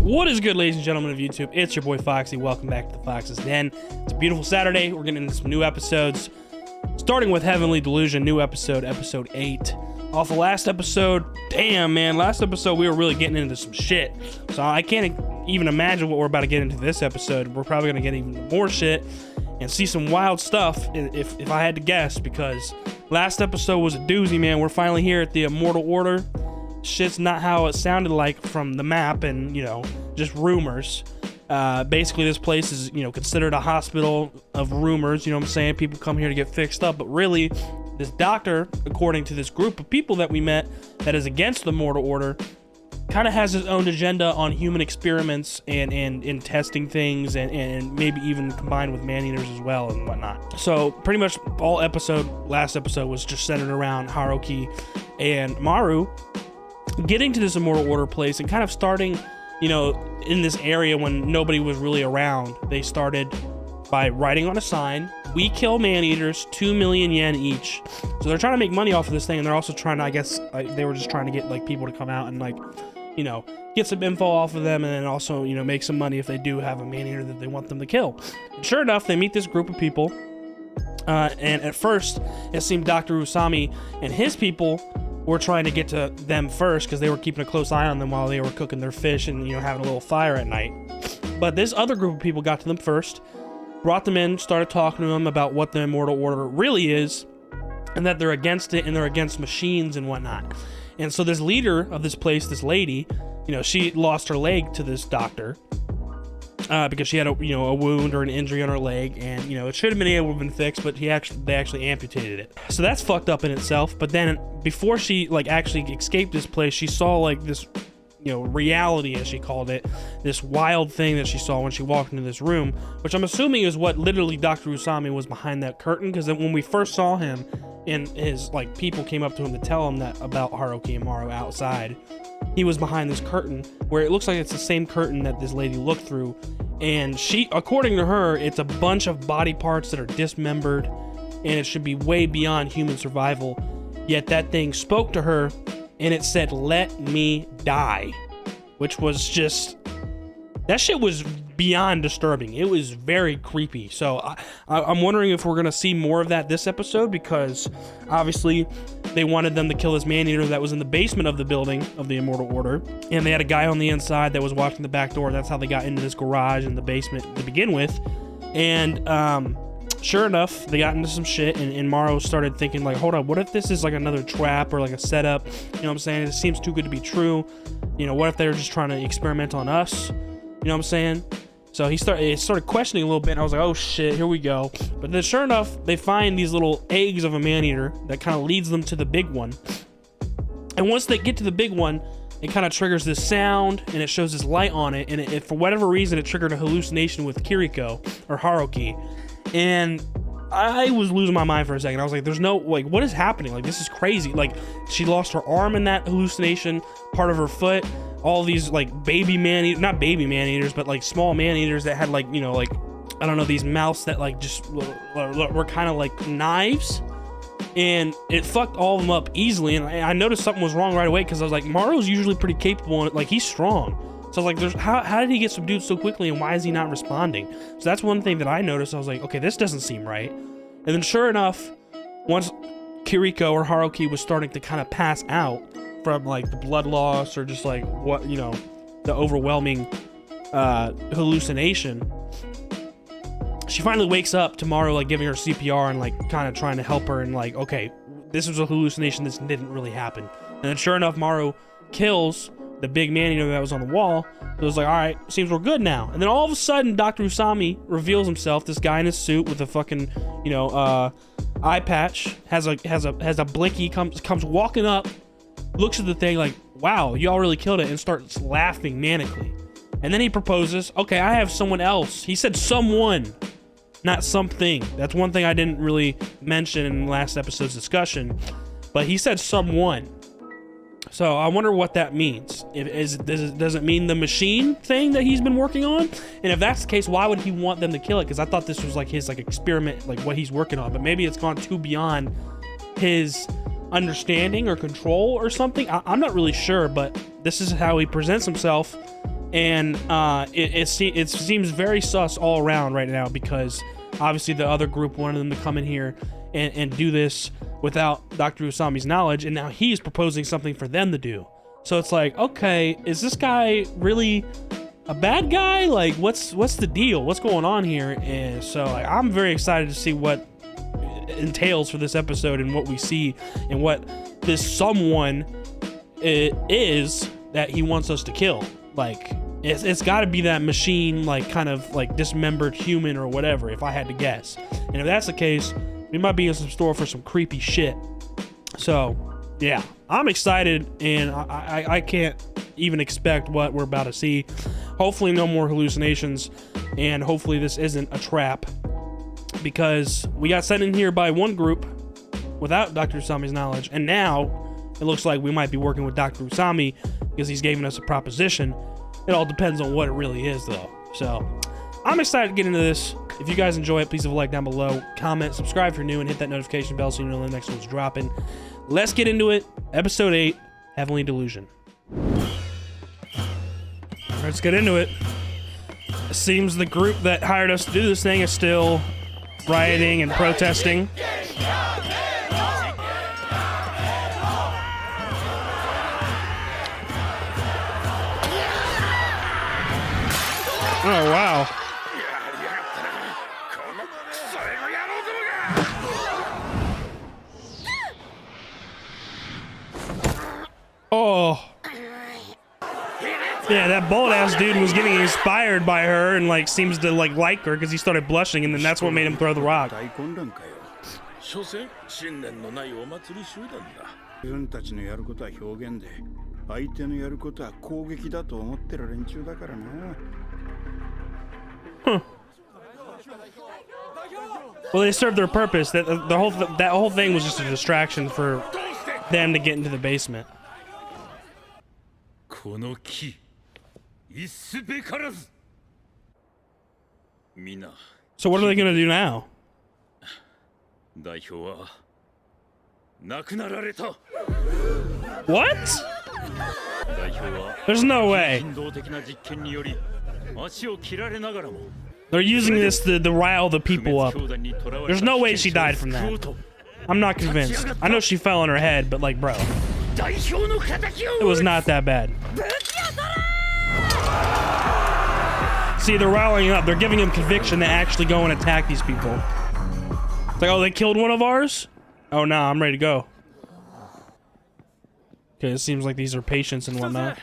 What is good, ladies and gentlemen of YouTube? It's your boy Foxy. Welcome back to the Fox's Den. It's a beautiful Saturday. We're getting into some new episodes, starting with Heavenly Delusion, new episode 8. Off the last episode, damn man, last episode we were really getting into some shit. So I can't even imagine what we're about to get into this episode. We're probably gonna get even more shit and see some wild stuff if I had to guess, because last episode was a doozy, man. We're finally here at the Immortal Order. Shit's not how it sounded like from the map and, you know, just rumors. Basically, this place is, you know, considered a hospital of rumors, you know what I'm saying? People come here to get fixed up, but really, this doctor, according to this group of people that we met that is against the Immortal Order, kind of has his own agenda on human experiments and testing things and maybe even combined with man-eaters as well and whatnot. So pretty much last episode was just centered around Haruki and Maru getting to this Immortal Order place and kind of starting, you know, in this area when nobody was really around. They started by writing on a sign, "We kill man-eaters, 2 million yen each." So they're trying to make money off of this thing, and they're also trying to, I guess, they were just trying to get, like, people to come out and, like, you know, get some info off of them, and then also, you know, make some money if they do have a man-eater that they want them to kill. And sure enough, they meet this group of people, and at first, it seemed Dr. USAMI and his people were trying to get to them first because they were keeping a close eye on them while they were cooking their fish and, you know, having a little fire at night. But this other group of people got to them first, brought them in, started talking to them about what the Immortal Order really is, and that they're against it and they're against machines and whatnot. And so this leader of this place, this lady, you know, she lost her leg to this doctor because she had a wound or an injury on her leg, and, you know, it should have been able to have been fixed, but they actually amputated it. So that's fucked up in itself. But then before she, like, actually escaped this place, she saw, like, this, you know, reality, as she called it, this wild thing that she saw when she walked into this room, which I'm assuming is what literally Dr. Usami was behind that curtain, because when we first saw him and his, like, people came up to him to tell him that about Haruki and Maru outside, he was behind this curtain where it looks like it's the same curtain that this lady looked through, and she, according to her, it's a bunch of body parts that are dismembered and it should be way beyond human survival. Yet that thing spoke to her and it said, "Let me die," which was just, that shit was beyond disturbing. It was very creepy. So I'm wondering if we're gonna see more of that this episode, because obviously they wanted them to kill this man-eater that was in the basement of the building of the Immortal Order, and they had a guy on the inside that was watching the back door. That's how they got into this garage in the basement to begin with. And sure enough, they got into some shit, and Maru started thinking, like, hold up, what if this is like another trap or like a setup? You know what I'm saying? It seems too good to be true. You know, what if they're just trying to experiment on us? You know what I'm saying? So he started questioning a little bit, and I was like, oh shit, here we go. But then sure enough, they find these little eggs of a man-eater that kind of leads them to the big one. And once they get to the big one, it kind of triggers this sound, and it shows this light on it, and it, for whatever reason, it triggered a hallucination with Kiriko, or Haruki. And I was losing my mind for a second. I was like, there's no, like, what is happening? Like, this is crazy. Like, she lost her arm in that hallucination, part of her foot. All these, like, baby man-eaters, not baby man-eaters, but, like, small man-eaters that had, like, you know, like, I don't know, these mouths that, like, just were kind of like knives. And it fucked all of them up easily. And I noticed something was wrong right away, because I was like, Maru's usually pretty capable, and, like, he's strong. So I was like, how did he get subdued so quickly, and why is he not responding? So that's one thing that I noticed. I was like, okay, this doesn't seem right. And then sure enough, once Kiriko or Haruki was starting to kind of pass out from, like, the blood loss or just, like, what, you know, the overwhelming hallucination, she finally wakes up to Maru, like, giving her CPR and, like, kind of trying to help her, and, like, okay, this was a hallucination, this didn't really happen. And then sure enough, Maru kills the big man-eater that was on the wall. So it was like, all right, seems we're good now. And then all of a sudden, Dr. Usami reveals himself, this guy in his suit with a fucking, you know, eye patch, has a blinky, comes walking up, looks at the thing like, wow, y'all really killed it, and starts laughing manically. And then he proposes, okay, I have someone else. He said someone, not something. That's one thing I didn't really mention in last episode's discussion, but he said someone. So I wonder what that means. Does it mean the machine thing that he's been working on? And if that's the case, why would he want them to kill it? Because I thought this was like his, like, experiment, like what he's working on. But maybe it's gone too beyond his understanding or control or something. I'm not really sure, but this is how he presents himself. And it seems very sus all around right now, because obviously the other group wanted them to come in here and do this without Dr. Usami's knowledge, and now he's proposing something for them to do. So it's like, okay, is this guy really a bad guy? Like, what's the deal? What's going on here? And so like, I'm very excited to see what it entails for this episode, and what we see, and what this someone is that he wants us to kill. Like, it's got to be that machine, like kind of like dismembered human or whatever, if I had to guess. And if that's the case, we might be in some store for some creepy shit. So yeah, I'm excited, and I can't even expect what we're about to see. Hopefully no more hallucinations, and hopefully this isn't a trap, because we got sent in here by one group without Dr. Usami's knowledge, and now it looks like we might be working with Dr. Usami because he's giving us a proposition. It all depends on what it really is, though. So I'm excited to get into this. If you guys enjoy it, please leave a like down below, comment, subscribe if you're new, and hit that notification bell so you know when the next one's dropping. Let's get into it. Episode 8, Heavenly Delusion. Let's get into it. It seems the group that hired us to do this thing is still rioting and protesting. Oh, wow. Oh. Yeah, that bald-ass dude was getting inspired by her and, like, seems to, like her because he started blushing, and then that's what made him throw the rock. Huh. Well, they served their purpose. That whole thing was just a distraction for them to get into the basement. So what are they gonna do now? What? There's no way. They're using this to rile the people up. There's no way she died from that. I'm not convinced. I know she fell on her head, but like, bro, it was not that bad. See, they're riling up. They're giving him conviction to actually go and attack these people. It's like, oh, they killed one of ours? Oh, nah, I'm ready to go. Okay, it seems like these are patients and whatnot.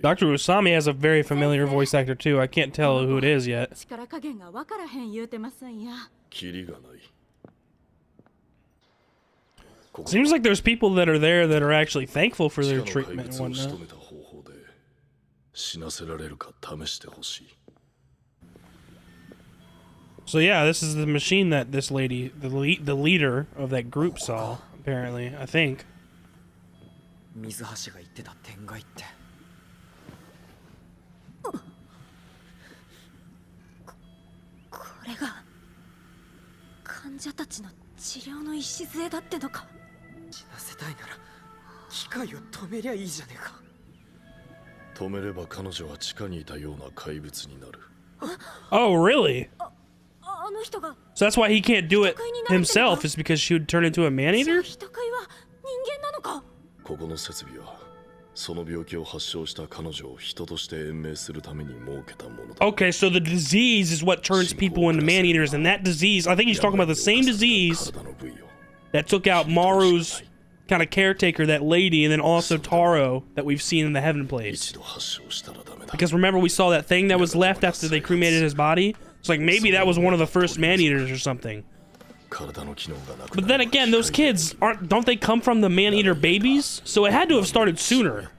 Dr. Usami has a very familiar voice actor too. I can't tell who it is yet. Seems like there's people that are there that are actually thankful for their treatment and whatnot. So yeah, this is the machine that this lady, the leader of that group, saw, apparently, I think. Oh, really? So that's why he can't do it himself, is because she would turn into a man-eater? Okay, so the disease is what turns people into man-eaters, and that disease, I think he's talking about the same disease that took out Maru's kind of caretaker, that lady, and then also Taro that we've seen in the Heaven Place. Because remember, we saw that thing that was left after they cremated his body? It's like maybe that was one of the first man-eaters or something. But then again, those kids don't they come from the man-eater babies? So it had to have started sooner.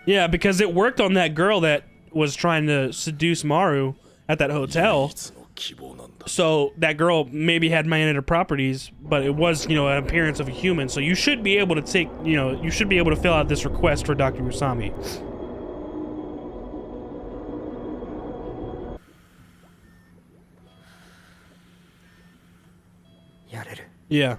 Yeah, because it worked on that girl that was trying to seduce Maru at that hotel. So that girl maybe had man-eater properties, but it was, an appearance of a human. So you should be able to take, you should be able to fill out this request for Dr. USAMI. Yeah.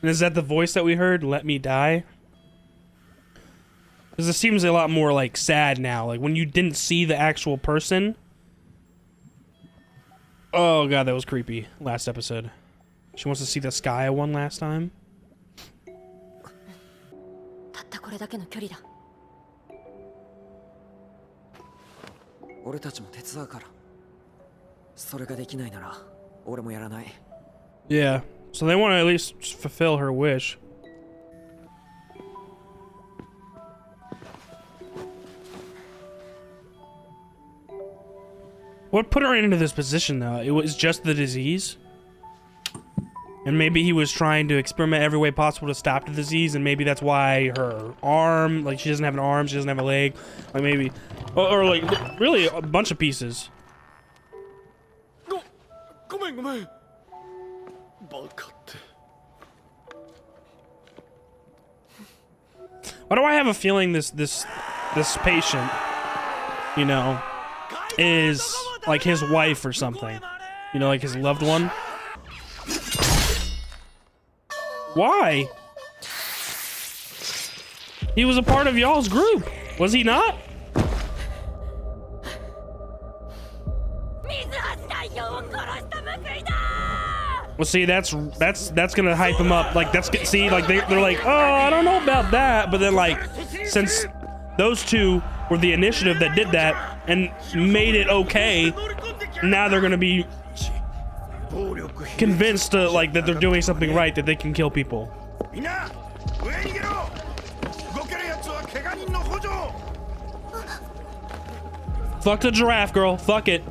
And is that the voice that we heard? Let me die? Because it seems a lot more, like, sad now. Like, when you didn't see the actual person. Oh, God, that was creepy. Last episode. She wants to see the sky one last time. Yeah. So they want to at least fulfill her wish. What put her into this position, though? It was just the disease? And maybe he was trying to experiment every way possible to stop the disease, and maybe that's why her arm, like, she doesn't have an arm, she doesn't have a leg, like, maybe, or like, really, a bunch of pieces. Why do I have a feeling this patient, is like his wife or something? Like his loved one? Why? He was a part of y'all's group, was he not? Well, see, that's gonna hype him up. Like, see, like they're like, oh, I don't know about that, but then, like, since those two were the initiative that did that and made it okay, now they're gonna be convinced to, like, that they're doing something right, that they can kill people. Fuck the giraffe, girl. Fuck it.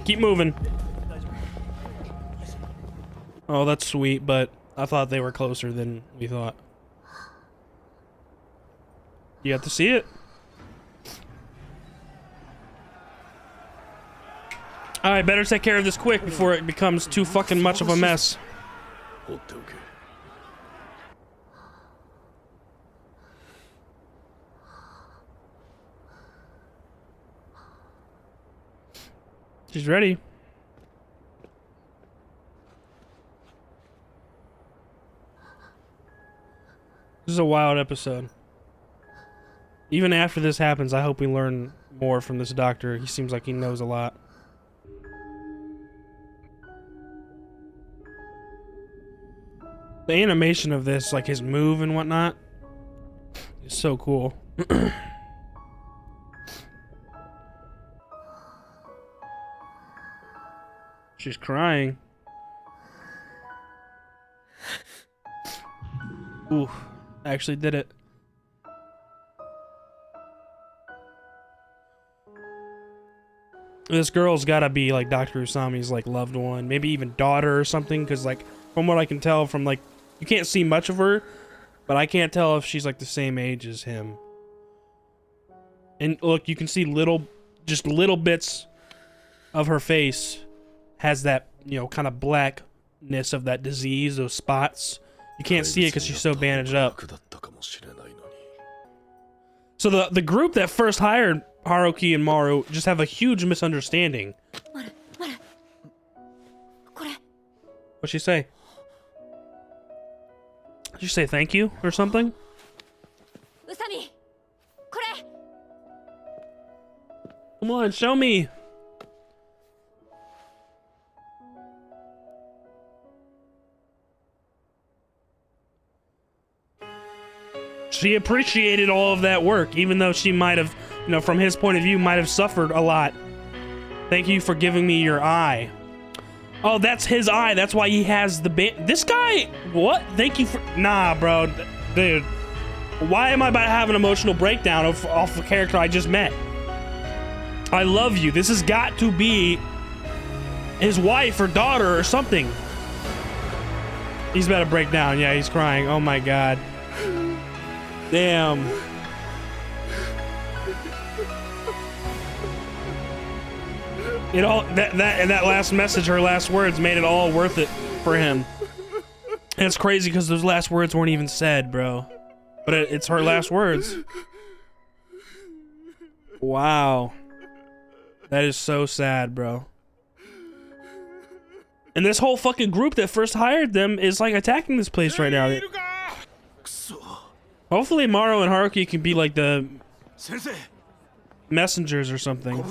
Keep moving. Oh, that's sweet, but I thought they were closer than we thought. You have to see it. Alright, better take care of this quick before it becomes too fucking much of a mess. She's ready. This is a wild episode. Even after this happens, I hope we learn more from this doctor. He seems like he knows a lot. The animation of this, like his move and whatnot, is so cool. She's crying. Ooh, I actually did it. This girl's gotta be like Dr. Usami's like loved one, maybe even daughter or something, because like from what I can tell from like, you can't see much of her, but I can't tell if she's like the same age as him. And look, you can see just little bits of her face has that, kind of blackness of that disease, those spots. You can't see it because she's so bandaged up. So the group that first hired Haruki and Maru just have a huge misunderstanding. What'd she say? Did she say thank you or something? USAMI, come on, show me. She appreciated all of that work, even though she might have, from his point of view, might have suffered a lot. Thank you for giving me your eye. Oh, that's his eye. That's why he has the band. This guy, what? Thank you for... Nah, bro. Dude. Why am I about to have an emotional breakdown off a character I just met? I love you. This has got to be his wife or daughter or something. He's about to break down. Yeah, he's crying. Oh, my God. Damn. It all that last message, her last words, made it all worth it for him. And it's crazy because those last words weren't even said, bro. But it's her last words. Wow. That is so sad, bro. And this whole fucking group that first hired them is like attacking this place right now. Hopefully Maru and Haruki can be like the messengers or something.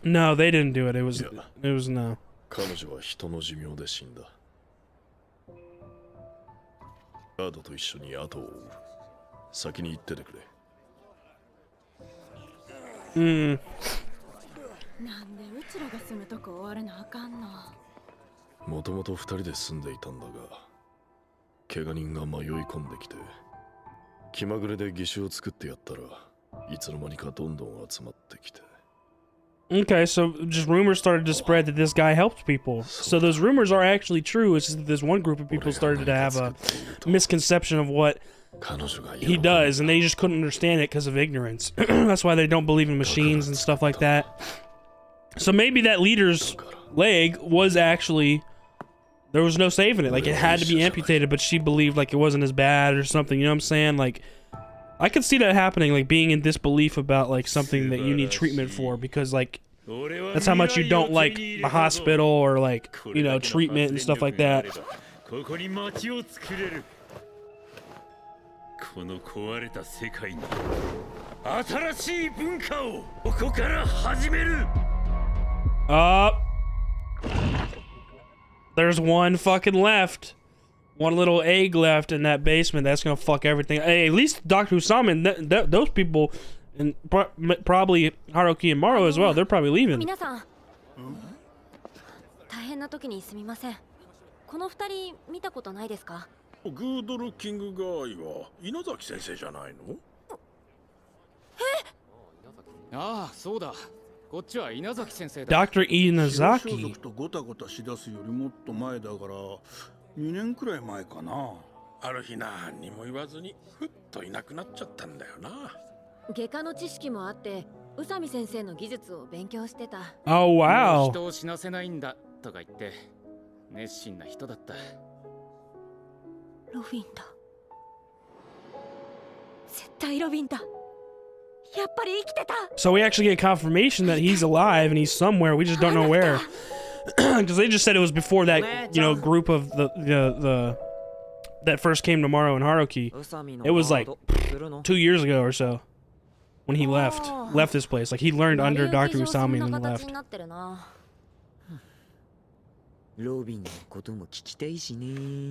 No, they didn't do it. It was no. Mm. なんでうちらが住むとこ終われなあかんの。もともと2人で住んでいたんだが、怪我人が迷い込んできて、気まぐれで義手を作ってやったらいつの間にかどんどん集まってきて。Okay, so just rumors started to spread that this guy helped people. So those rumors are actually true. It's just that this one group of people started to have a misconception of what he does, and they just couldn't understand it because of ignorance. That's why they don't believe in machines and stuff like that. So maybe that leader's leg was actually, there was no saving it. Like, it had to be amputated, but she believed like it wasn't as bad or something. You know what I'm saying? Like, I could see that happening, like being in disbelief about like something that you need treatment for, because like that's how much you don't like the hospital or like, you know, treatment and stuff like that. There's one fucking left. One little egg left in that basement. That's gonna fuck everything. Hey, at least Dr. USAMI and those people, and probably Haruki and Maru as well, they're probably leaving. 大変な時にすみません。この二人見たことないですか？グードルキングガーイは稲崎先生じゃないの？ああ、そうだ。こっちは稲崎先生だ。 Dr. Inazaki. 相続とゴタゴタしだすよりもっと前だから。2年くらい前かな。ある日何にも言わずにふっといなくなっちゃったんだよな。外科の知識もあって、宇佐美先生の技術を勉強してた。Oh wow. 人を死なせないんだとか言って熱心な人だった。ロビンだ。絶対ロビンだ。やっぱり生きてた。 So we actually get confirmation that he's alive and he's somewhere. We just don't know where. Because they just said it was before that, you know, group of the that first came to Maru and Haruki. It was like 2 years ago or so when he left this place. Like he learned under Dr. USAMI and then left. ロビンのことも聞きたいしね。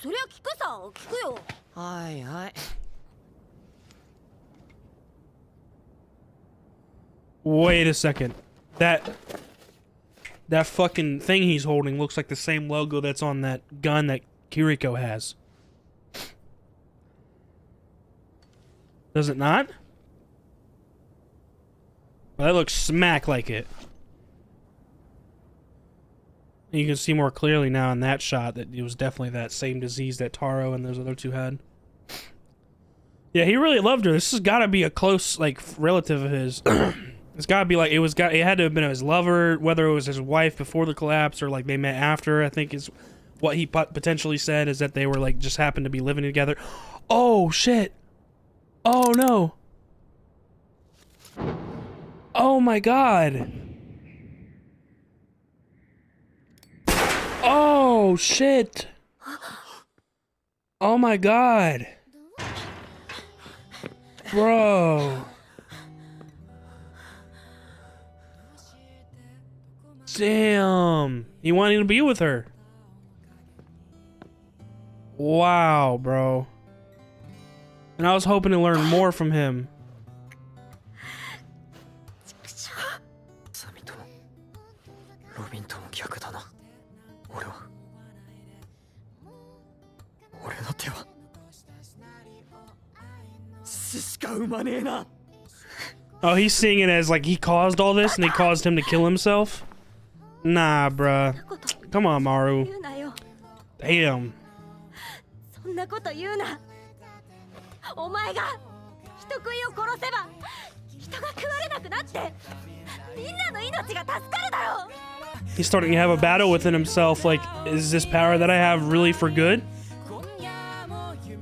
そりゃ聞くさ、聞くよ。はいはい。 Wait a second. That fucking thing he's holding looks like the same logo that's on that gun that Kiriko has. Does it not? Well, that looks smack like it. You can see more clearly now in that shot that it was definitely that same disease that Taro and those other two had. Yeah, he really loved her. This has got to be a close, like, relative of his. It's gotta be like it had to have been his lover, whether it was his wife before the collapse or like they met after. I think is what he potentially said, is that they were like just happened to be living together. Oh shit! Oh no! Oh my god! Oh shit! Oh my god! Bro! Damn, he wanted to be with her. Wow, bro. And I was hoping to learn more from him. Oh, he's seeing it as like he caused all this and they caused him to kill himself? Nah, bruh. Come on, Maru. Damn. んなこと言うな。お前が人食いを殺せば人が食われなくなってみんなの命が助かるだろう。 He's starting to have a battle within himself. Like, is this power that I have really for good?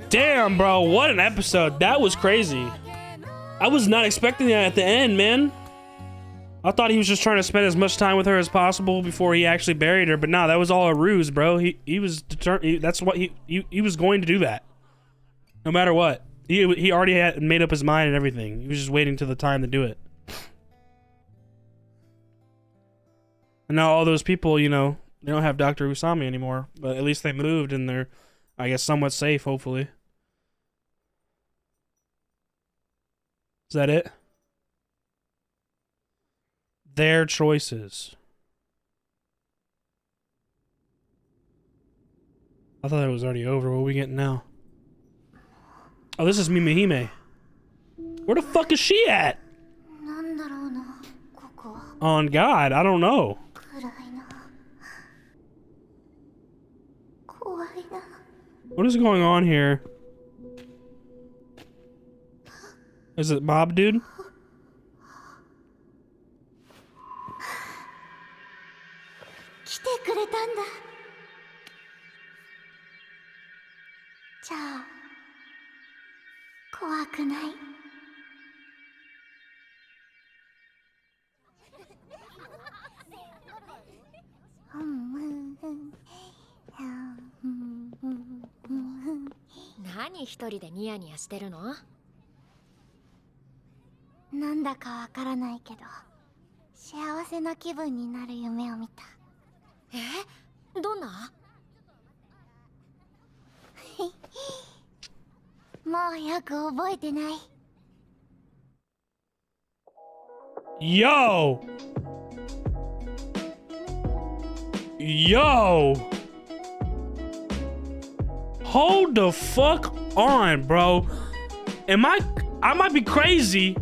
Damn, bro, what an episode. That was crazy. I was not expecting that at the end, man. I thought he was just trying to spend as much time with her as possible before he actually buried her, but no, that was all a ruse, bro. He was determined. That's what he was going to do that, no matter what. He already had made up his mind and everything. He was just waiting till the time to do it. And now all those people, you know, they don't have Dr. USAMI anymore, but at least they moved and they're, I guess, somewhat safe, hopefully. Is that it? Their choices. I thought it was already over. What are we getting now? Oh, this is Mimihime. Where the fuck is she at? On God, I don't know. What is going on here? Is it Bob, dude?何一人でニヤニヤしてるの？なんだかわからないけど幸せな気分になる夢を見た。どんな？もうよく覚えてない。Yo! Yo! Hold the fuck on, bro. I might be crazy,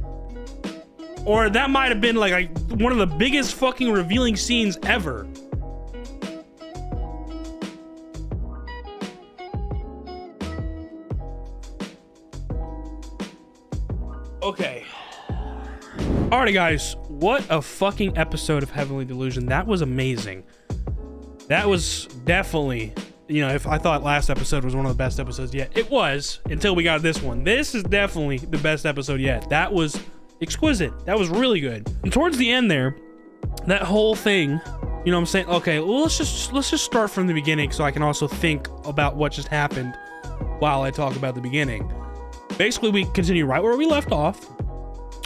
or that might have been like one of the biggest fucking revealing scenes ever. Okay. Alrighty, guys. What a fucking episode of Heavenly Delusion. That was amazing. That was definitely, you know, if I thought last episode was one of the best episodes yet, it was until we got this one. This is definitely the best episode yet. That was exquisite. That was really good. And towards the end there, that whole thing, you know what I'm saying? Okay, well, let's just start from the beginning so I can also think about what just happened while I talk about the beginning. Basically, we continue right where we left off,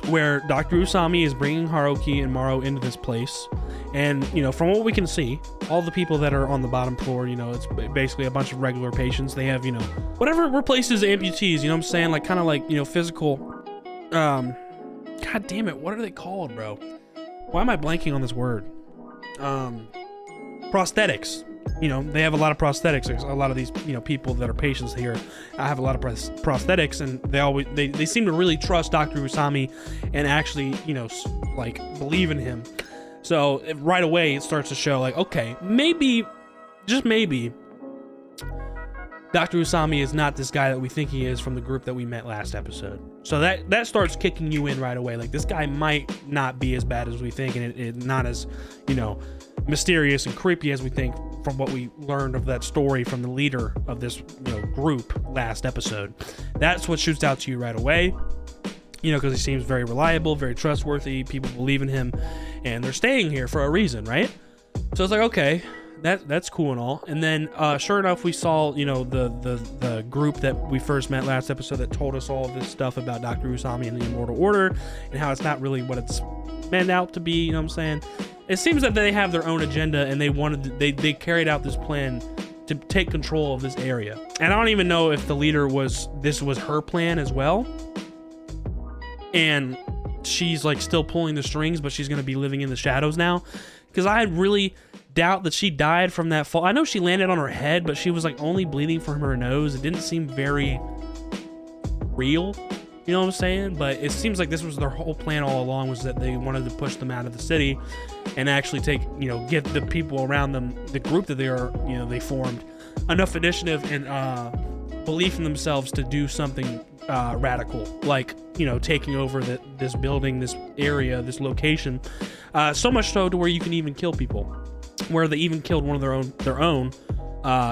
where Dr. Usami is bringing Haruki and Maro into this place. And, you know, from what we can see, all the people that are on the bottom floor, you know, it's basically a bunch of regular patients. They have, you know, whatever replaces amputees, you know what I'm saying? Like, kind of like, you know, physical, God damn it, what are they called, bro? Why am I blanking on this word? Prosthetics. You know, they have a lot of prosthetics. A lot of these, you know, people that are patients here have a lot of prosthetics, and they seem to really trust Dr. Usami and actually, you know, like, believe in him. So right away it starts to show, like, okay, maybe, just maybe, Dr. Usami is not this guy that we think he is from the group that we met last episode. So that starts kicking you in right away. Like, this guy might not be as bad as we think, and it not as, you know, mysterious and creepy as we think from what we learned of that story from the leader of this, you know, group last episode. That's what shoots out to you right away, you know, because he seems very reliable, very trustworthy. People believe in him, and they're staying here for a reason, right? So it's like, okay, that's cool and all. And then sure enough, we saw, you know, the group that we first met last episode that told us all of this stuff about Dr. Usami and the Immortal Order and how it's not really what it's meant out to be, you know what I'm saying? It seems that they have their own agenda, and they carried out this plan to take control of this area. And I don't even know if the leader this was her plan as well, and she's like still pulling the strings, but she's gonna be living in the shadows now, because I really doubt that she died from that fall. I know she landed on her head, but she was like only bleeding from her nose. It didn't seem very real, you know what I'm saying? But it seems like this was their whole plan all along, was that they wanted to push them out of the city and actually take, you know, get the people around them, the group that they formed, enough initiative and belief in themselves to do something radical, like, you know, taking over this building, this area, this location, so much so to where you can even kill people, where they even killed one of their own,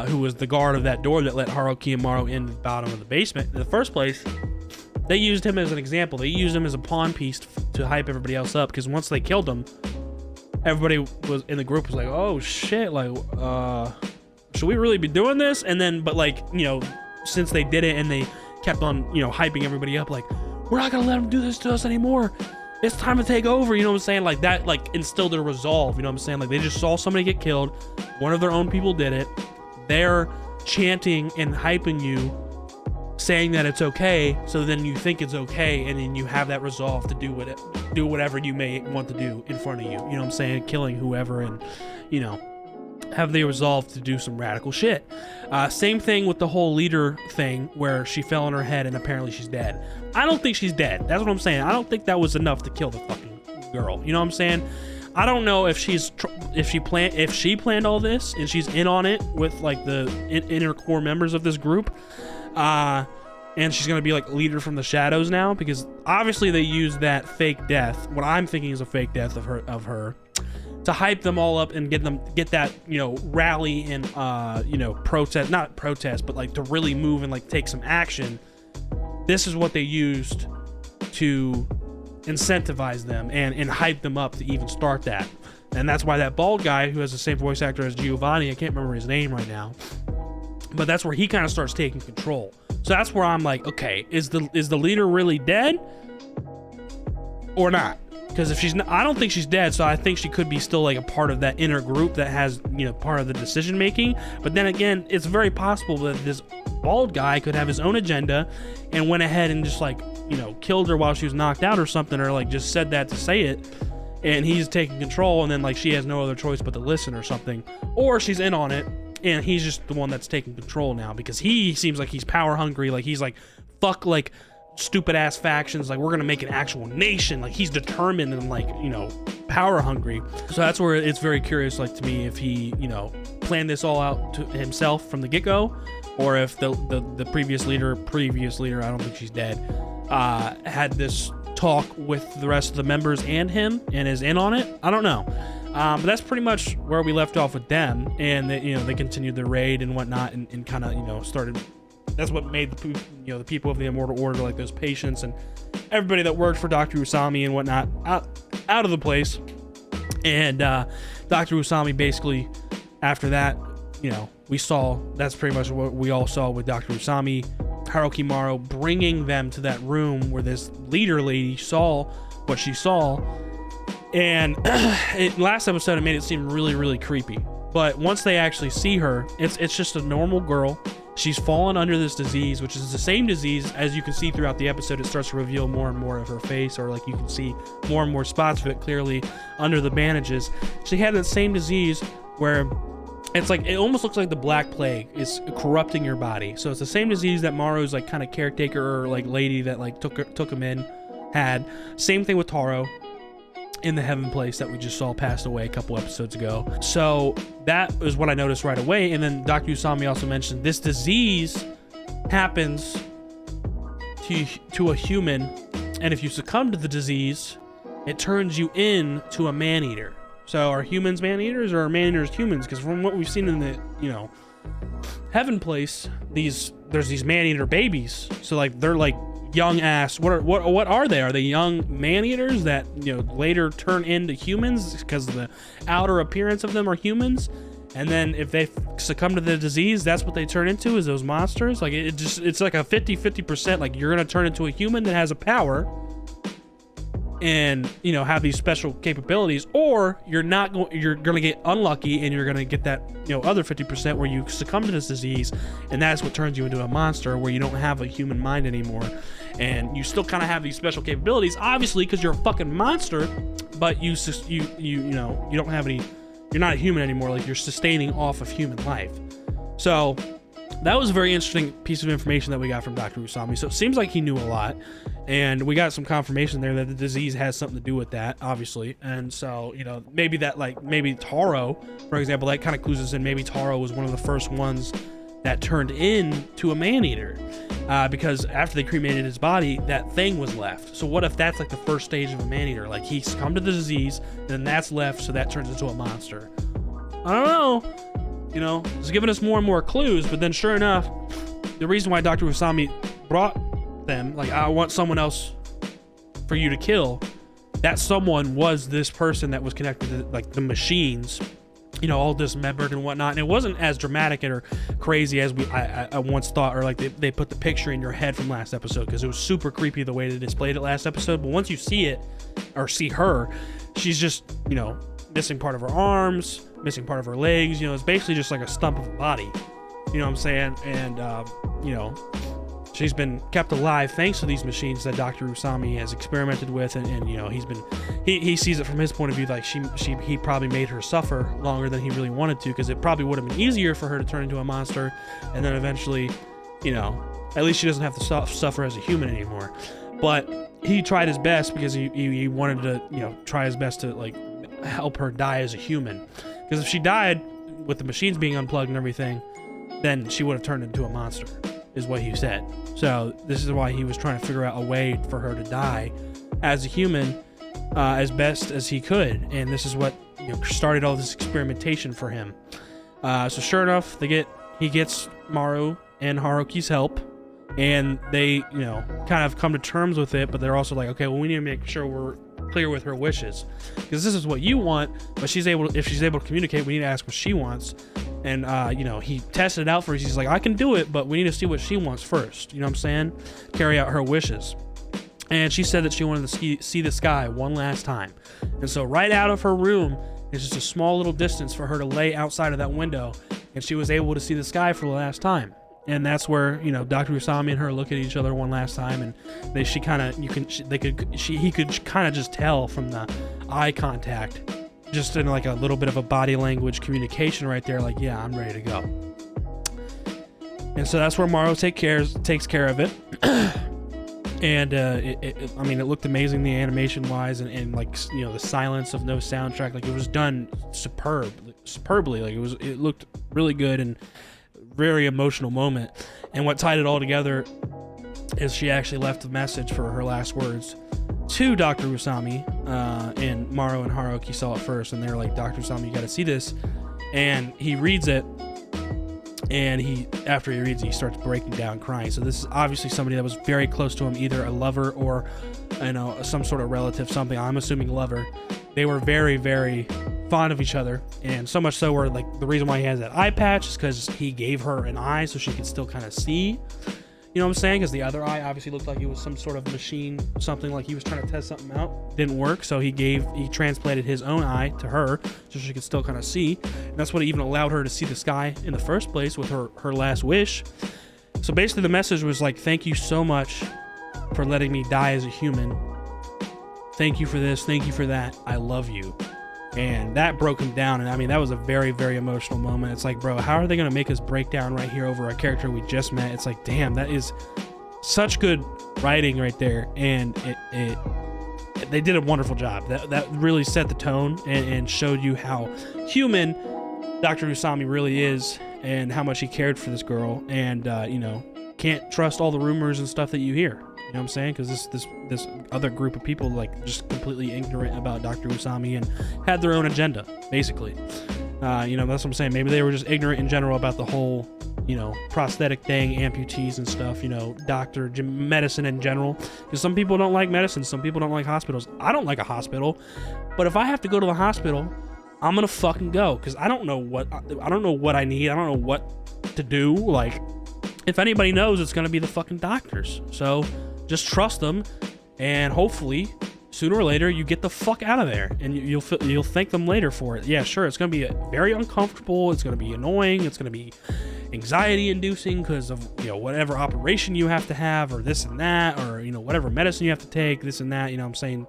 who was the guard of that door that let Haruki and Maru in the bottom of the basement in the first place. They used him as an example. They used him as a pawn piece to hype everybody else up, because once they killed him, everybody was in the group was like, oh shit, like, should we really be doing this? And then, but like, you know, since they did it and they kept on, you know, hyping everybody up, like, we're not gonna let them do this to us anymore. It's time to take over, you know what I'm saying? Like, that, like, instilled their resolve, you know what I'm saying? Like, they just saw somebody get killed. One of their own people did it. They're chanting and hyping you, saying that it's okay, so then you think it's okay, and then you have that resolve to do whatever you may want to do in front of you, you know what I'm saying? Killing whoever, and, you know, have the resolve to do some radical shit. Same thing with the whole leader thing, where she fell on her head and apparently she's dead. I don't think she's dead. That's what I'm saying. I don't think that was enough to kill the fucking girl. You know what I'm saying? I don't know if she planned all this and she's in on it with like the inner core members of this group, and she's gonna be like leader from the shadows now, because obviously they used that fake death, what I'm thinking is a fake death of her to hype them all up and get that, you know, rally and you know, not protest, but like to really move and like take some action. This is what they used to incentivize them and hype them up to even start that. And that's why that bald guy, who has the same voice actor as Giovanni, I can't remember his name right now, but that's where he kind of starts taking control. So that's where I'm like, okay, is the leader really dead or not? Because if she's not, I don't think she's dead, so I think she could be still like a part of that inner group that has, you know, part of the decision making. But then again, it's very possible that this bald guy could have his own agenda and went ahead and just, like, you know, killed her while she was knocked out or something, or like just said that to say it, and he's taking control, and then like she has no other choice but to listen or something. Or she's in on it and he's just the one that's taking control now, because he seems like he's power hungry, like he's like, fuck, like, stupid ass factions, like, we're gonna make an actual nation. Like, he's determined and, like, you know, power hungry. So that's where it's very curious, like, to me, if he, you know, planned this all out to himself from the get-go, or if the previous leader, I don't think she's dead, had this talk with the rest of the members and him and is in on it. I don't know. But that's pretty much where we left off with them, and they, you know, they continued the raid and whatnot, and kind of, you know, started. That's what made the, you know, the people of the Immortal Order, like those patients and everybody that worked for Dr. Usami and whatnot, out of the place. And Dr. Usami basically, after that, you know, we saw, that's pretty much what we all saw with Dr. Usami, Haruki Maru bringing them to that room where this leader lady saw what she saw. And last episode, it made it seem really, really creepy. But once they actually see her, it's just a normal girl. She's fallen under this disease, which is the same disease, as you can see throughout the episode. It starts to reveal more and more of her face, or like you can see more and more spots of it clearly under the bandages. She had that same disease where it's like, it almost looks like the Black Plague is corrupting your body. So it's the same disease that Maru's like kind of caretaker or like lady that like took him in had. Same thing with Taro in the Heaven Place that we just saw passed away a couple episodes ago. So that is what I noticed right away. And then Dr. Usami also mentioned this disease happens to a human, and if you succumb to the disease, it turns you into a man-eater. So are humans man-eaters, or are man-eaters humans? Because from what we've seen in the, you know, Heaven Place, there's these man-eater babies. So like they're like young ass, what are they? Are they young man-eaters that, you know, later turn into humans because the outer appearance of them are humans? And then if they succumb to the disease, that's what they turn into, is those monsters? Like it's like a 50-50%. Like you're gonna turn into a human that has a power and, you know, have these special capabilities, or you're gonna get unlucky and you're gonna get that, you know, other 50% where you succumb to this disease, and that's what turns you into a monster, where you don't have a human mind anymore, and you still kind of have these special capabilities, obviously, because you're a fucking monster, but you know, you don't have any, you're not a human anymore, like you're sustaining off of human life. So that was a very interesting piece of information that we got from Dr. Usami. So it seems like he knew a lot, and we got some confirmation there that the disease has something to do with that, obviously. And so, you know, maybe that, like, maybe Taro, for example, that kind of clues us in. Maybe Taro was one of the first ones that turned into a man-eater. Because after they cremated his body, that thing was left. So what if that's like the first stage of a man-eater? Like he's succumbed to the disease, and then that's left, so that turns into a monster. I don't know. You know, it's giving us more and more clues, but then sure enough, the reason why Dr. Usami brought them, like, I want someone else for you to kill, that someone was this person that was connected to like the machines, you know, all dismembered and whatnot. And it wasn't as dramatic or crazy as I once thought, or like they put the picture in your head from last episode, because it was super creepy the way they displayed it last episode. But once you see it, or see her, she's just, you know, missing part of her arms, missing part of her legs. You know, it's basically just like a stump of a body. You know what I'm saying? And, you know, she's been kept alive thanks to these machines that Dr. Usami has experimented with, and you know, he sees it from his point of view, like he probably made her suffer longer than he really wanted to, because it probably would have been easier for her to turn into a monster, and then eventually, you know, at least she doesn't have to suffer as a human anymore. But he tried his best, because he wanted to, you know, try his best to like help her die as a human, because if she died with the machines being unplugged and everything, then she would have turned into a monster, is what he said. So this is why he was trying to figure out a way for her to die as a human, as best as he could. And this is what, you know, started all this experimentation for him. So sure enough, he gets Maru and Haruki's help, and they, you know, kind of come to terms with it, but they're also like, okay, well, we need to make sure we're clear with her wishes, because this is what you want, but if she's able to communicate, we need to ask what she wants. And you know, he tested it out for us. He's like, I can do it, but we need to see what she wants first, you know what I'm saying? Carry out her wishes. And she said that she wanted to see the sky one last time, and so right out of her room is just a small little distance for her to lay outside of that window, and she was able to see the sky for the last time. And that's where, you know, Dr. Usami and her look at each other one last time, and he could kind of just tell from the eye contact, just in like a little bit of a body language communication right there, like, yeah, I'm ready to go. And so that's where Maru takes care of it. And I mean, it looked amazing, the animation wise, and like, you know, the silence of no soundtrack, like it was done superbly. Like it looked really good, and very emotional moment. And what tied it all together is she actually left a message for her last words to Dr. Usami, and Maru and Haruki saw it first, and they're like, Dr. Usami, you got to see this. And he reads it, and after he reads it, he starts breaking down crying. So this is obviously somebody that was very close to him, either a lover or, you know, some sort of relative, something. I'm assuming lover. They were very, very fond of each other, and so much so where, like, the reason why he has that eye patch is because he gave her an eye so she could still kind of see, you know what I'm saying? Because the other eye obviously looked like it was some sort of machine, something like he was trying to test something out. Didn't work, so he transplanted his own eye to her so she could still kind of see, and that's what even allowed her to see the sky in the first place with her last wish. So basically the message was like, thank you so much for letting me die as a human. Thank you for this, thank you for that, I love you. And that broke him down, and I mean, that was a very, very emotional moment. It's like, bro, how are they going to make us break down right here over a character we just met? It's like, damn, that is such good writing right there, and they did a wonderful job. That really set the tone and showed you how human Dr. Usami really is, and how much he cared for this girl, and you know, can't trust all the rumors and stuff that you hear. You know what I'm saying? Because this other group of people, like, just completely ignorant about Dr. Usami and had their own agenda, basically. You know, that's what I'm saying. Maybe they were just ignorant in general about the whole, you know, prosthetic thing, amputees and stuff, you know, medicine in general. Because some people don't like medicine. Some people don't like hospitals. I don't like a hospital. But if I have to go to the hospital, I'm going to fucking go. Because I don't know what I need. I don't know what to do. Like, if anybody knows, it's going to be the fucking doctors. So just trust them, and hopefully sooner or later you get the fuck out of there, and you'll thank them later for it. Yeah, sure, it's going to be very uncomfortable, it's going to be annoying, it's going to be anxiety inducing because of, you know, whatever operation you have to have, or this and that, or, you know, whatever medicine you have to take, this and that, you know what I'm saying?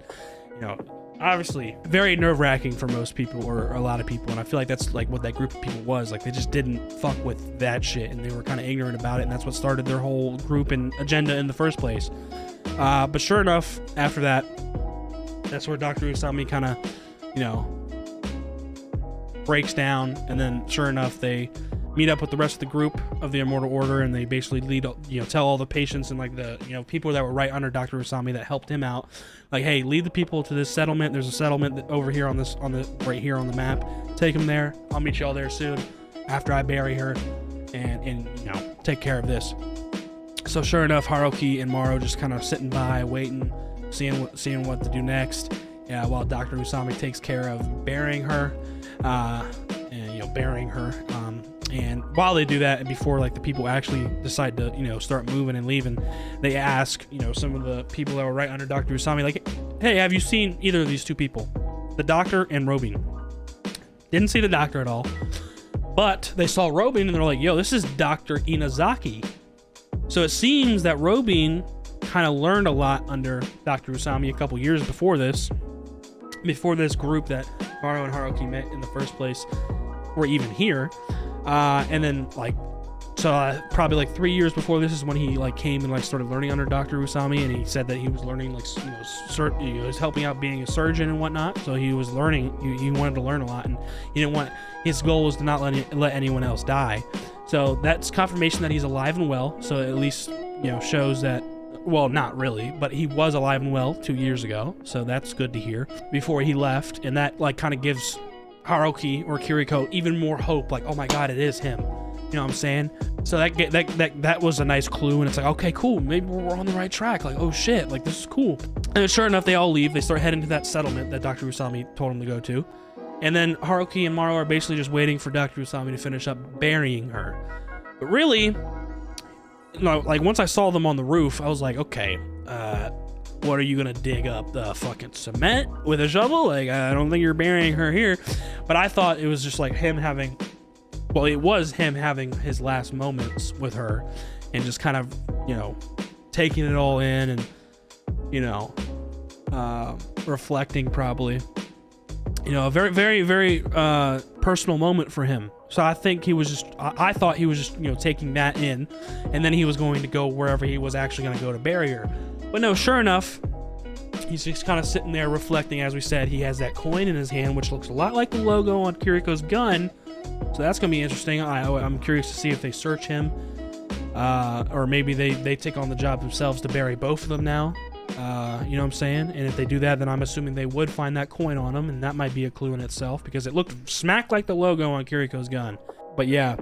You know, obviously very nerve-wracking for most people, or a lot of people, and I feel like that's like what that group of people was. Like, they just didn't fuck with that shit, and they were kind of ignorant about it, and that's what started their whole group and agenda in the first place. But sure enough, after that, that's where Dr. Usami kind of, you know, breaks down, and then sure enough, they meet up with the rest of the group of the Immortal Order, and they basically lead, tell all the patients and like the, people that were right under Dr. Usami that helped him out, like, hey, lead the people to this settlement. There's a settlement over here right here on the map. Take them there. I'll meet y'all there soon after I bury her, and take care of this. So sure enough, Haruki and Maru just kind of sitting by, waiting, seeing what to do next. Yeah, while Dr. Usami takes care of burying her, and while they do that, and before like the people actually decide to start moving and leaving, they ask some of the people that were right under Dr. Usami, like, hey, have you seen either of these two people, the doctor and Robin? Didn't see the doctor at all, but they saw Robin and they're like, yo, this is Dr. Inazaki. So it seems that Robin kind of learned a lot under Dr. Usami a couple years before this group that Maru and Haruki met in the first place were even here. And then probably like 3 years before this is when he like came and like started learning under Dr. Usami, and he said that he was learning he was helping out being a surgeon and whatnot. So he was learning, he wanted to learn a lot, and his goal was to not let anyone else die. So that's confirmation that he's alive and well. So at least shows that, well, not really, but he was alive and well 2 years ago. So that's good to hear before he left, and that like kind of gives Haruki or Kiriko even more hope, like, oh my god, it is him. You know what I'm saying? So that was a nice clue, and it's like, okay, cool, maybe we're on the right track. Like, oh shit, like this is cool. And sure enough, they all leave. They start heading to that settlement that Dr. Usami told them to go to. And then Haruki and Maru are basically just waiting for Dr. Usami to finish up burying her. But really, like once I saw them on the roof, I was like, okay, what are you gonna dig up, the fucking cement with a shovel? Like, I don't think you're burying her here. But I thought it was just like it was him having his last moments with her and just kind of, taking it all in and, reflecting probably, a very, very, very personal moment for him. So I think I thought he was just, taking that in, and then he was going to go wherever he was actually going to go to bury her. But no, sure enough, he's just kind of sitting there reflecting. As we said, he has that coin in his hand, which looks a lot like the logo on Kiriko's gun. So that's going to be interesting. I'm curious to see if they search him, or maybe they take on the job themselves to bury both of them now. You know what I'm saying? And if they do that, then I'm assuming they would find that coin on him, and that might be a clue in itself, because it looked smack like the logo on Kiriko's gun. But yeah,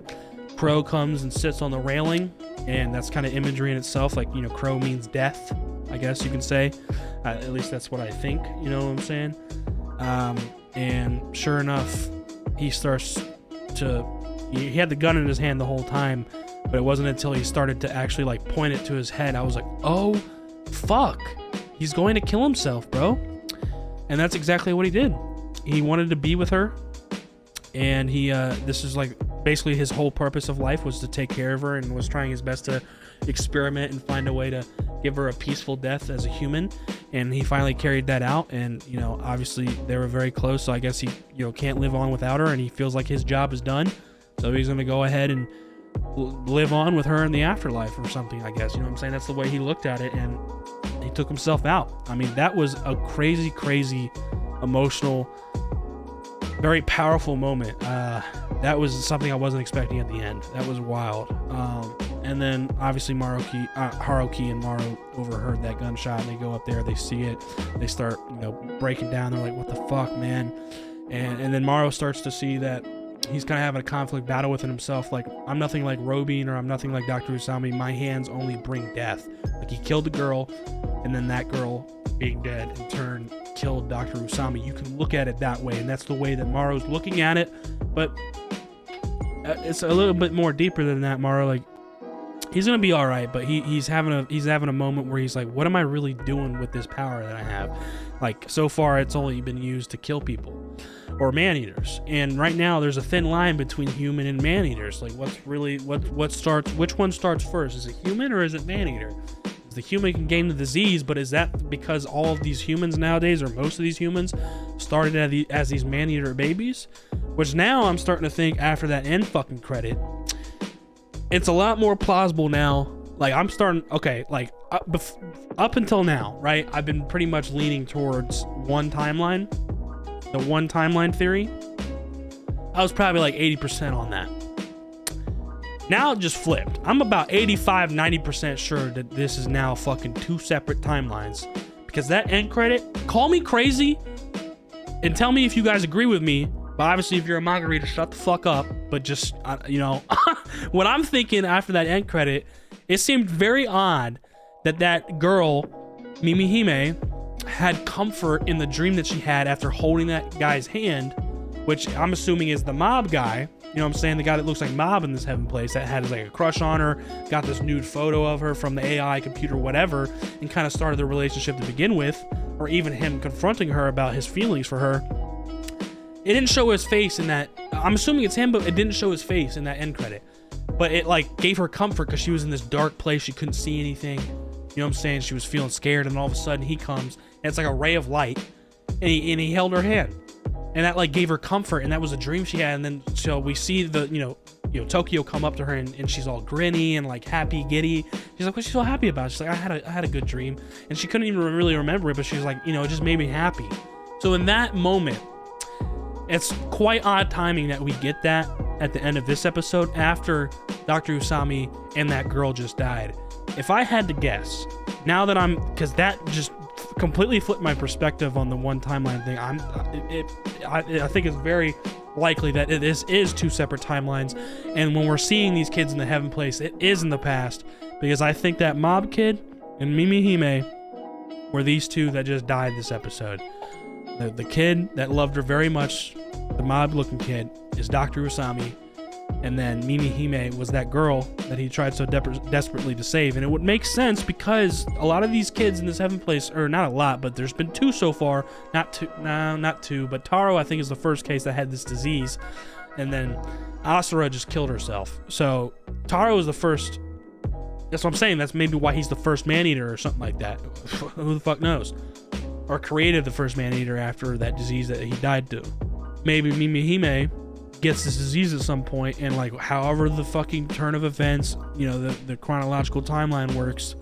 Crow comes and sits on the railing, and that's kind of imagery in itself. Like, Crow means death, I guess you can say. At least that's what I think, you know what I'm saying? And sure enough, he starts to... He had the gun in his hand the whole time, but it wasn't until he started to actually, like, point it to his head, I was like, oh, fuck. He's going to kill himself, bro. And that's exactly what he did. He wanted to be with her, and this is, like, basically his whole purpose of life was to take care of her, and was trying his best to experiment and find a way to give her a peaceful death as a human. And he finally carried that out, and obviously they were very close, so I guess he can't live on without her, and he feels like his job is done, so he's gonna go ahead and live on with her in the afterlife or something, I guess. You know what I'm saying? That's the way he looked at it, and he took himself out. I mean, that was a crazy emotional, very powerful moment. That was something I wasn't expecting at the end. That was wild. And then obviously Haruki and Maru overheard that gunshot, and they go up there, they see it, they start breaking down. They're like, what the fuck, man? And then Maru starts to see that he's kind of having a conflict battle within himself. Like, I'm nothing like Robin, or I'm nothing like Dr. Usami. My hands only bring death. Like, he killed the girl, and then that girl being dead in turn killed Dr. Usami. You can look at it that way, and that's the way that Maru's looking at it. But it's a little bit more deeper than that. Maru, like, he's gonna be all right, but he's having a moment where he's like, what am I really doing with this power that I have? Like, so far it's only been used to kill people or man-eaters, and right now there's a thin line between human and man-eaters. Like, which one starts first? Is it human or is it man-eater? The human can gain the disease, but is that because all of these humans nowadays, or most of these humans, started as these man-eater babies? Which now I'm starting to think, after that end fucking credit, it's a lot more plausible now. Like, I'm starting, okay, like, up until now, right, I've been pretty much leaning towards one timeline, the one timeline theory. I was probably like 80% on that. Now it just flipped. I'm about 85, 90% sure that this is now fucking 2 separate timelines. Because that end credit, call me crazy and tell me if you guys agree with me. But obviously, if you're a manga reader, shut the fuck up. But just, you know, what I'm thinking after that end credit, it seemed very odd that girl, Mimihime, had comfort in the dream that she had after holding that guy's hand, which I'm assuming is the mob guy. You know what I'm saying? The guy that looks like Mob in this heaven place, that had like a crush on her, got this nude photo of her from the AI computer, whatever, and kind of started the relationship to begin with, or even him confronting her about his feelings for her. It didn't show his face in that. I'm assuming it's him, but it didn't show his face in that end credit. But it like gave her comfort because she was in this dark place. She couldn't see anything. You know what I'm saying? She was feeling scared, and all of a sudden he comes, and it's like a ray of light, and he held her hand. And that like gave her comfort, and that was a dream she had. And then so we see the you know Tokyo come up to her, and she's all grinny and like happy, giddy. She's like, what's she so happy about? She's like, I had a good dream, and she couldn't even really remember it, but she's like, you know, it just made me happy. So in that moment, it's quite odd timing that we get that at the end of this episode after Dr. Usami and that girl just died. If I had to guess, now that because that just completely flipped my perspective on the one timeline thing. I think it's very likely that this is 2 separate timelines, and when we're seeing these kids in the heaven place, it is in the past, because I think that mob kid and Mimihime were these 2 that just died this episode. The kid that loved her very much, the mob looking kid, is Dr. Usami, and then Mimihime was that girl that he tried so desperately to save. And it would make sense because a lot of these kids in this heaven place, or not a lot, but there's been 2 so far. Not 2, but Taro, I think, is the first case that had this disease. And then Asura just killed herself. So Taro is the first. That's what I'm saying. That's maybe why he's the first man-eater or something like that. Who the fuck knows? Or created the first man-eater after that disease that he died to. Maybe Mimihime gets this disease at some point, and like however the fucking turn of events, you know, the chronological timeline works,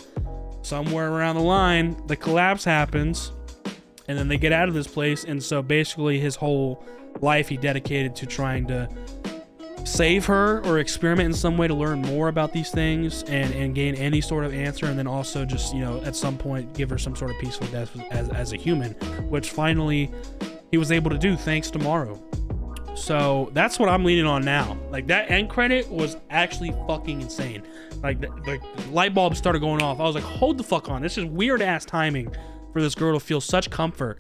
somewhere around the line the collapse happens, and then they get out of this place. And so basically his whole life he dedicated to trying to save her or experiment in some way to learn more about these things and gain any sort of answer, and then also just, you know, at some point give her some sort of peaceful death as a human, which finally he was able to do thanks to Maru. So that's what I'm leaning on now. Like, that end credit was actually fucking insane. Like, the light bulb started going off. I was like, hold the fuck on. This is weird ass timing for this girl to feel such comfort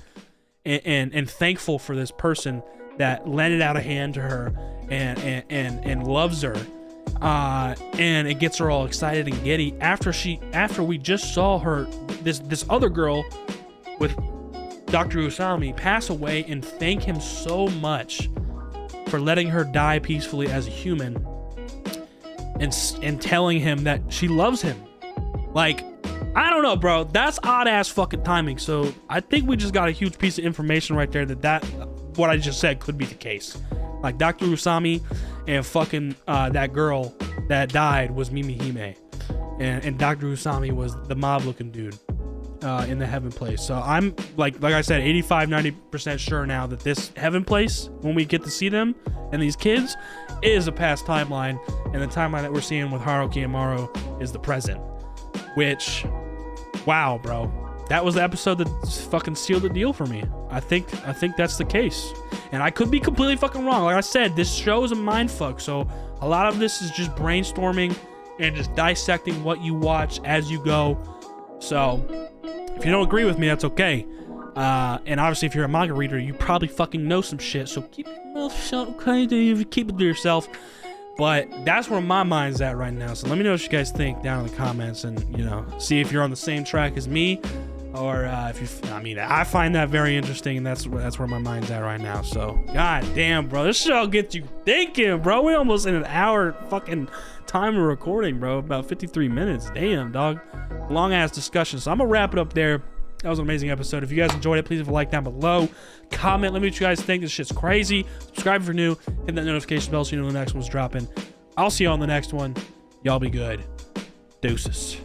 and thankful for this person that lended out a hand to her and loves her. And it gets her all excited and giddy after we just saw her, this other girl with Dr. Usami pass away and thank him so much for letting her die peacefully as a human, and telling him that she loves him. Like, I don't know, bro. That's odd ass fucking timing. So I think we just got a huge piece of information right there that what I just said could be the case. Like, Dr. Usami and fucking that girl that died was Mimihime, and Dr. Usami was the mob looking dude in the heaven place. So I'm like I said, 85-90% sure now that this heaven place, when we get to see them and these kids, is a past timeline, and the timeline that we're seeing with Haruki and Maru is the present. Which, wow, bro, that was the episode that fucking sealed the deal for me. I think that's the case, and I could be completely fucking wrong. Like I said, this show is a mindfuck, so a lot of this is just brainstorming and just dissecting what you watch as you go. So if you don't agree with me, that's okay. And obviously, if you're a manga reader, you probably fucking know some shit. So keep your mouth shut, okay? Keep it to yourself. But that's where my mind's at right now. So let me know what you guys think down in the comments, and, you know, see if you're on the same track as me, or if you. I mean, I find that very interesting, and that's where my mind's at right now. So, god damn, bro, this show gets you thinking, bro. We almost in an hour fucking time of recording, bro. About 53 minutes. Damn, dog. Long ass discussion. So I'm gonna wrap it up there. That was an amazing episode. If you guys enjoyed it, please leave a like down below. Comment. Let me know what you guys think. This shit's crazy. Subscribe if you're new. Hit that notification bell so you know when the next one's dropping. I'll see you on the next one. Y'all be good. Deuces.